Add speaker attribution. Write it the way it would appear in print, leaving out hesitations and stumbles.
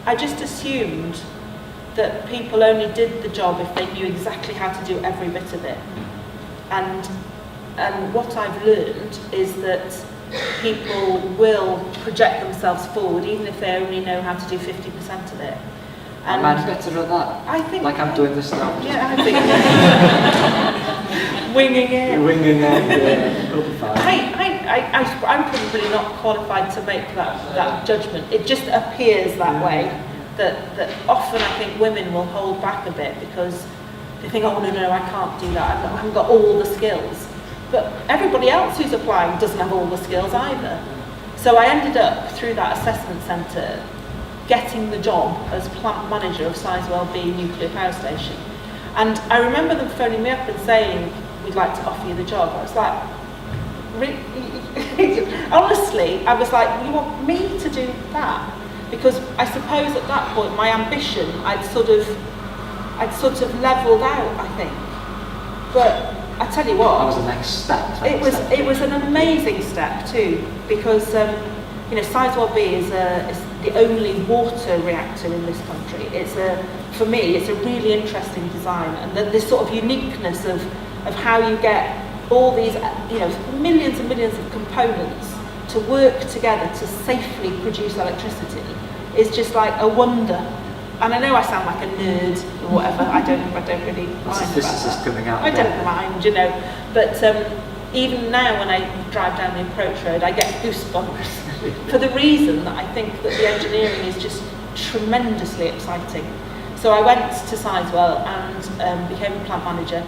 Speaker 1: I just assumed that people only did the job if they knew exactly how to do every bit of it. And what I've learned is that people will project themselves forward even if they only know how to do 50% of it.
Speaker 2: And am I better at that?
Speaker 1: I think...
Speaker 2: Like I'm doing this now?
Speaker 1: Yeah, I think... Winging it.
Speaker 2: Winging it, yeah. It'll be fine.
Speaker 1: I'm probably not qualified to make that judgment. It just appears that way. That often I think women will hold back a bit because they think, oh no, I can't do that, I haven't got all the skills. But everybody else who's applying doesn't have all the skills either. So I ended up, through that assessment centre, getting the job as plant manager of Sizewell B nuclear power station. And I remember them phoning me up and saying, we'd like to offer you the job. I was like, honestly, I was like, you want me to do that? Because I suppose at that point my ambition I'd sort of levelled out, I think. But I tell you what,
Speaker 2: that was the next step.
Speaker 1: It was an amazing step too, because Sizewell B is the only water reactor in this country. For me, it's a really interesting design, and this sort of uniqueness of how you get all these millions and millions of components to work together to safely produce electricity is just like a wonder. And I know I sound like a nerd or whatever. I don't really mind about that.
Speaker 2: Coming out.
Speaker 1: I don't mind, But even now, when I drive down the approach road, I get goosebumps for the reason that I think that the engineering is just tremendously exciting. So I went to Sizewell and became a plant manager.